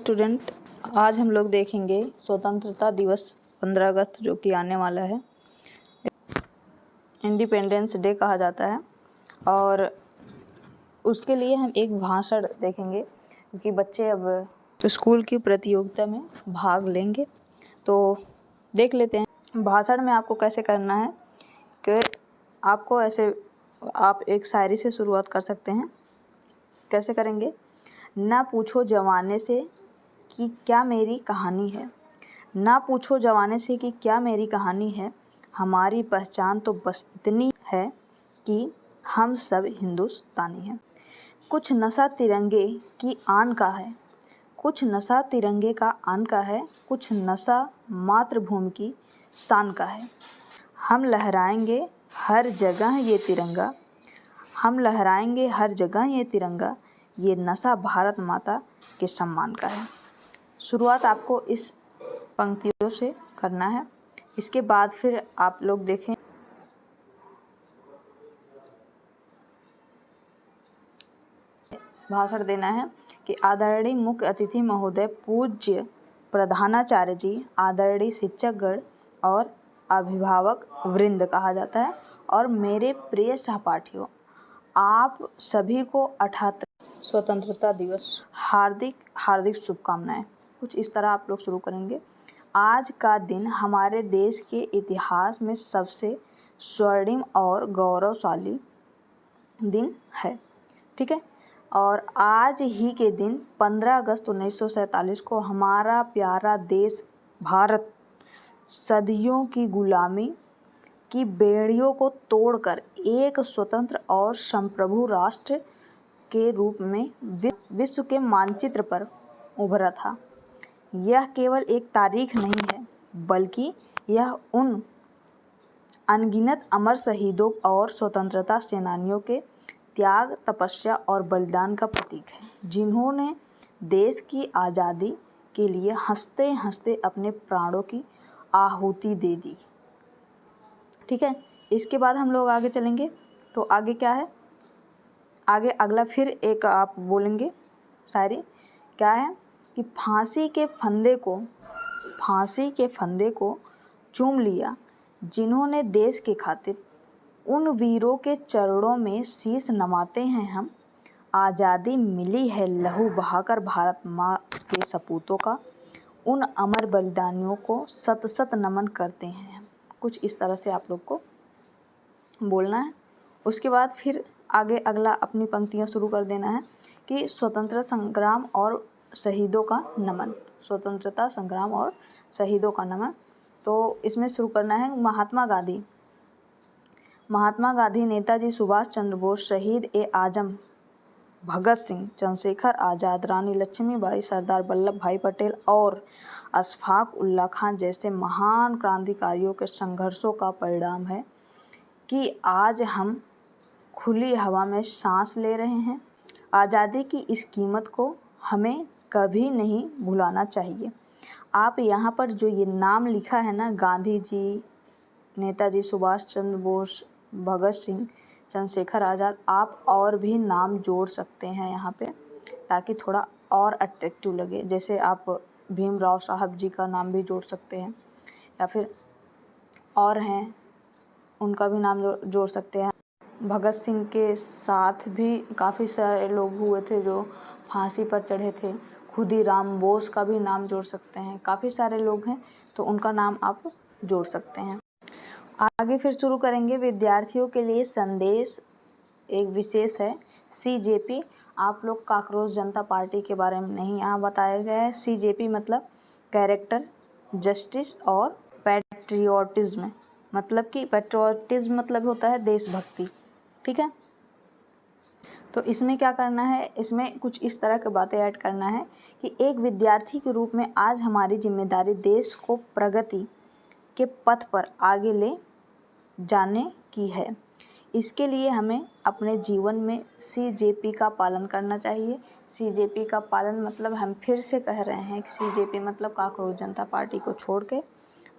Student, आज हम लोग देखेंगे स्वतंत्रता दिवस 15 अगस्त जो कि आने वाला है। इंडिपेंडेंस डे कहा जाता है और उसके लिए हम एक भाषण देखेंगे क्योंकि बच्चे अब स्कूल की प्रतियोगिता में भाग लेंगे। तो देख लेते हैं भाषण में आपको कैसे करना है कि आपको ऐसे आप एक शायरी से शुरुआत कर सकते हैं। कैसे करेंगे? ना पूछो जमाने से कि क्या मेरी कहानी है, ना पूछो जमाने से कि क्या मेरी कहानी है, हमारी पहचान तो बस इतनी है कि हम सब हिंदुस्तानी हैं। कुछ नशा तिरंगे की आन का है, कुछ नशा तिरंगे का आन का है, कुछ नशा मातृभूमि की शान का है। हम लहराएंगे हर जगह ये तिरंगा, हम लहराएंगे हर जगह ये तिरंगा, ये नशा भारत माता के सम्मान का है। शुरुआत आपको इस पंक्तियों से करना है। इसके बाद फिर आप लोग देखें भाषण देना है कि आदरणीय मुख्य अतिथि महोदय, पूज्य प्रधानाचार्य जी, आदरणीय शिक्षकगण और अभिभावक वृंद कहा जाता है, और मेरे प्रिय सहपाठियों, आप सभी को 78 स्वतंत्रता दिवस हार्दिक हार्दिक शुभकामनाएं। कुछ इस तरह आप लोग शुरू करेंगे। आज का दिन हमारे देश के इतिहास में सबसे स्वर्णिम और गौरवशाली दिन है, ठीक है। और आज ही के दिन 15 अगस्त 1947 को हमारा प्यारा देश भारत सदियों की गुलामी की बेड़ियों को तोड़कर एक स्वतंत्र और संप्रभु राष्ट्र के रूप में विश्व के मानचित्र पर उभरा था। यह केवल एक तारीख नहीं है, बल्कि यह उन अनगिनत अमर शहीदों और स्वतंत्रता सेनानियों के त्याग, तपस्या और बलिदान का प्रतीक है, जिन्होंने देश की आज़ादी के लिए हंसते हंसते अपने प्राणों की आहुति दे दी, ठीक है। इसके बाद हम लोग आगे चलेंगे। तो आगे क्या है? आगे अगला फिर एक आप बोलेंगे शायरी। क्या है कि फांसी के फंदे को चूम लिया जिन्होंने देश के खातिर, उन वीरों के चरणों में शीश नवाते हैं हम। आज़ादी मिली है लहू बहाकर भारत माँ के सपूतों का, उन अमर बलिदानियों को सत सत नमन करते हैं हम। कुछ इस तरह से आप लोग को बोलना है। उसके बाद फिर आगे अगला अपनी पंक्तियाँ शुरू कर देना है कि स्वतंत्रता संग्राम और शहीदों का नमन, स्वतंत्रता संग्राम और शहीदों का नमन। तो इसमें शुरू करना है महात्मा गांधी, नेताजी सुभाष चंद्र बोस, शहीद ए आजम भगत सिंह, चंद्रशेखर आज़ाद, रानी लक्ष्मीबाई, सरदार वल्लभ भाई पटेल और अशफाक उल्लाह खान जैसे महान क्रांतिकारियों के संघर्षों का परिणाम है कि आज हम खुली हवा में सांस ले रहे हैं। आज़ादी की इस कीमत को हमें कभी नहीं भुलाना चाहिए। आप यहाँ पर जो ये नाम लिखा है ना, गांधी जी, नेताजी सुभाष चंद्र बोस, भगत सिंह, चंद्रशेखर आज़ाद, आप और भी नाम जोड़ सकते हैं यहाँ पे, ताकि थोड़ा और अट्रैक्टिव लगे। जैसे आप भीमराव साहब जी का नाम भी जोड़ सकते हैं, या फिर और हैं उनका भी नाम जोड़ सकते हैं। भगत सिंह के साथ भी काफ़ी सारे लोग हुए थे जो फांसी पर चढ़े थे। खुदीराम बोस का भी नाम जोड़ सकते हैं। काफ़ी सारे लोग हैं तो उनका नाम आप जोड़ सकते हैं। आगे फिर शुरू करेंगे। विद्यार्थियों के लिए संदेश एक विशेष है। CJP, आप लोग काकरोच जनता पार्टी के बारे में नहीं यहाँ बताया गया है। CJP मतलब कैरेक्टर, जस्टिस और पैट्रियोटिज्म, मतलब कि पैट्रियोटिज्म मतलब होता है देशभक्ति, ठीक है। तो इसमें क्या करना है, इसमें कुछ इस तरह की बातें ऐड करना है कि एक विद्यार्थी के रूप में आज हमारी जिम्मेदारी देश को प्रगति के पथ पर आगे ले जाने की है। इसके लिए हमें अपने जीवन में CJP का पालन करना चाहिए। CJP का पालन मतलब हम फिर से कह रहे हैं कि CJP मतलब काकरोच जनता पार्टी को छोड़ के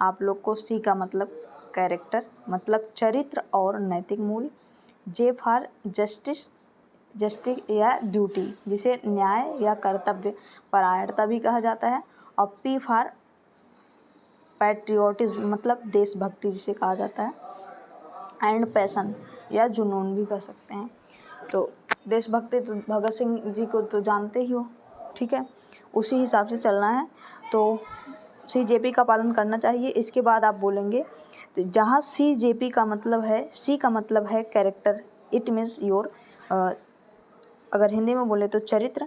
आप लोग को C का मतलब कैरेक्टर, मतलब चरित्र और नैतिक मूल्य, J फॉर जस्टिस जस्टिस या ड्यूटी, जिसे न्याय या कर्तव्य परायणता भी कहा जाता है। और पी फॉर पैट्रियोटिज्म मतलब देशभक्ति जिसे कहा जाता है। एंड पैशन या जुनून भी कह सकते हैं। तो देशभक्ति तो भगत सिंह जी को तो जानते ही हो, ठीक है, उसी हिसाब से चलना है। तो CJP का पालन करना चाहिए। इसके बाद आप बोलेंगे तो जहाँ CJP का मतलब है, C का मतलब है कैरेक्टर, इट मीन्स योर, अगर हिंदी में बोले तो चरित्र।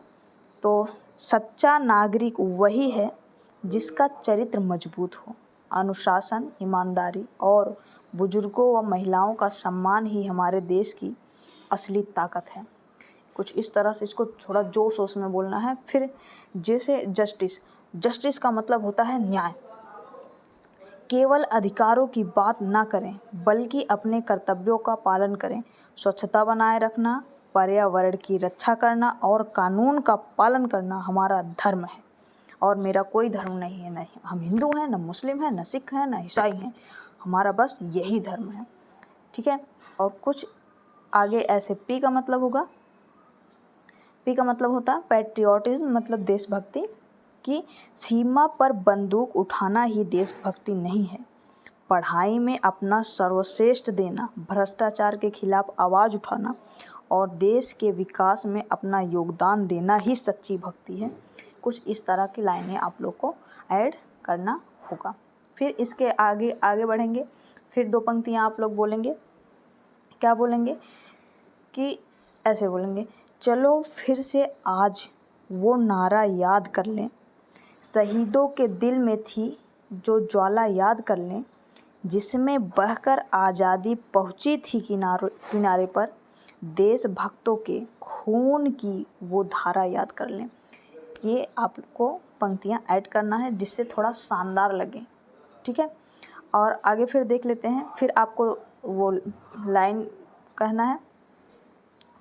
तो सच्चा नागरिक वही है जिसका चरित्र मजबूत हो। अनुशासन, ईमानदारी और बुजुर्गों व महिलाओं का सम्मान ही हमारे देश की असली ताकत है। कुछ इस तरह से इसको थोड़ा जोश वोश में बोलना है। फिर जैसे जस्टिस, जस्टिस का मतलब होता है न्याय। केवल अधिकारों की बात ना करें बल्कि अपने कर्तव्यों का पालन करें। स्वच्छता बनाए रखना, पर्यावरण की रक्षा करना और कानून का पालन करना हमारा धर्म है। और मेरा कोई धर्म नहीं है, नहीं हम हिंदू हैं, न मुस्लिम हैं, न सिख हैं, न ईसाई हैं, हमारा बस यही धर्म है, ठीक है। और कुछ आगे ऐसे पी का मतलब होगा, पी का मतलब होता है पैट्रियोटिज्म मतलब देशभक्ति। कि सीमा पर बंदूक उठाना ही देशभक्ति नहीं है, पढ़ाई में अपना सर्वश्रेष्ठ देना, भ्रष्टाचार के खिलाफ आवाज़ उठाना और देश के विकास में अपना योगदान देना ही सच्ची भक्ति है। कुछ इस तरह की लाइनें आप लोग को ऐड करना होगा। फिर इसके आगे आगे बढ़ेंगे। फिर 2 पंक्तियाँ आप लोग बोलेंगे, क्या बोलेंगे कि ऐसे बोलेंगे, चलो फिर से आज वो नारा याद कर लें, शहीदों के दिल में थी जो ज्वाला याद कर लें, जिसमें बहकर आज़ादी पहुंची थी किनारे पर, देशभक्तों के खून की वो धारा याद कर लें। ये आपको पंक्तियां ऐड करना है जिससे थोड़ा शानदार लगे, ठीक है। और आगे फिर देख लेते हैं। फिर आपको वो लाइन कहना है,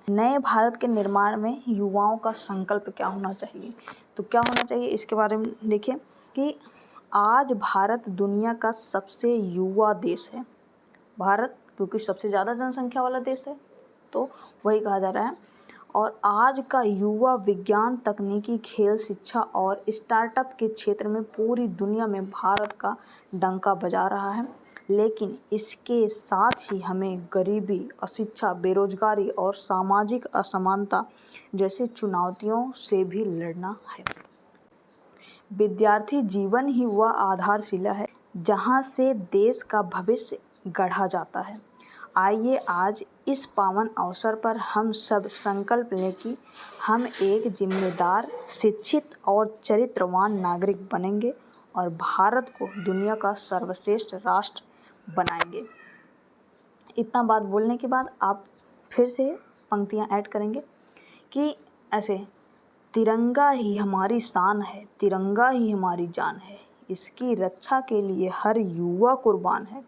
नए भारत के निर्माण में युवाओं का संकल्प क्या होना चाहिए। तो क्या होना चाहिए इसके बारे में देखिए कि आज भारत दुनिया का सबसे युवा देश है। भारत क्योंकि सबसे ज़्यादा जनसंख्या वाला देश है, तो वही कहा जा रहा है। और आज का युवा विज्ञान, तकनीकी, खेल, शिक्षा और स्टार्टअप के क्षेत्र में पूरी दुनिया में भारत का डंका बजा रहा है। लेकिन इसके साथ ही हमें गरीबी, अशिक्षा, बेरोजगारी और सामाजिक असमानता जैसी चुनौतियों से भी लड़ना है। विद्यार्थी जीवन ही वह आधारशिला है जहाँ से देश का भविष्य गढ़ा जाता है। आइए आज इस पावन अवसर पर हम सब संकल्प लें कि हम एक जिम्मेदार, शिक्षित और चरित्रवान नागरिक बनेंगे और भारत को दुनिया का सर्वश्रेष्ठ राष्ट्र बनाएंगे। इतना बात बोलने के बाद आप फिर से पंक्तियां ऐड करेंगे कि ऐसे, तिरंगा ही हमारी शान है, तिरंगा ही हमारी जान है, इसकी रक्षा के लिए हर युवा कुर्बान है।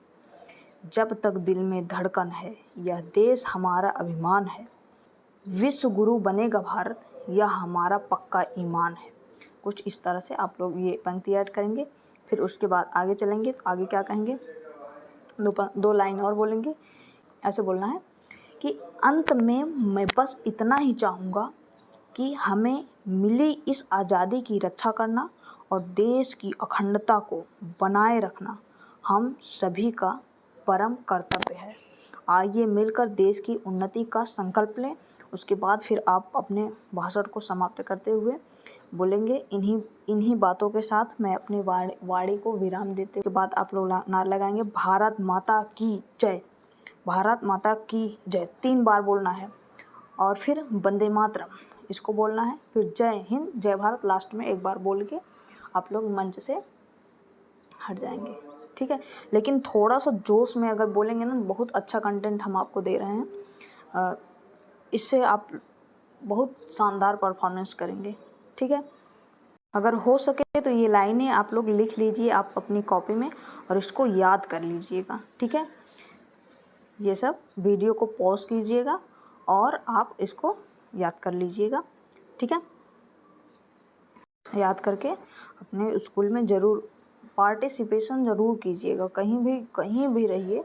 जब तक दिल में धड़कन है, यह देश हमारा अभिमान है। विश्व गुरु बनेगा भारत, यह हमारा पक्का ईमान है। कुछ इस तरह से आप लोग ये पंक्ति ऐड करेंगे। फिर उसके बाद आगे चलेंगे तो आगे क्या कहेंगे, दो लाइन और बोलेंगे। ऐसे बोलना है कि अंत में मैं बस इतना ही चाहूँगा कि हमें मिली इस आज़ादी की रक्षा करना और देश की अखंडता को बनाए रखना हम सभी का परम कर्तव्य है। आइए मिलकर देश की उन्नति का संकल्प लें। उसके बाद फिर आप अपने भाषण को समाप्त करते हुए बोलेंगे, इन्हीं बातों के साथ मैं अपनी वाणी को विराम देते के बाद आप लोग नारा लगाएंगे, भारत माता की जय, भारत माता की जय 3 बार बोलना है। और फिर वंदे मातरम इसको बोलना है। फिर जय हिंद, जय भारत लास्ट में एक बार बोल के आप लोग मंच से हट जाएंगे, ठीक है। लेकिन थोड़ा सा जोश में अगर बोलेंगे ना, बहुत अच्छा कंटेंट हम आपको दे रहे हैं, इससे आप बहुत शानदार परफॉर्मेंस करेंगे, ठीक है। अगर हो सके तो ये लाइनें आप लोग लिख लीजिए आप अपनी कॉपी में और इसको याद कर लीजिएगा, ठीक है। ये सब वीडियो को पॉज कीजिएगा और आप इसको याद कर लीजिएगा, ठीक है। याद करके अपने स्कूल में ज़रूर पार्टिसिपेशन ज़रूर कीजिएगा। कहीं भी रहिए,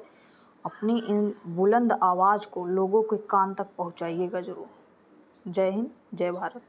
अपनी इन बुलंद आवाज़ को लोगों के कान तक पहुंचाइएगा ज़रूर। जय हिंद, जय भारत।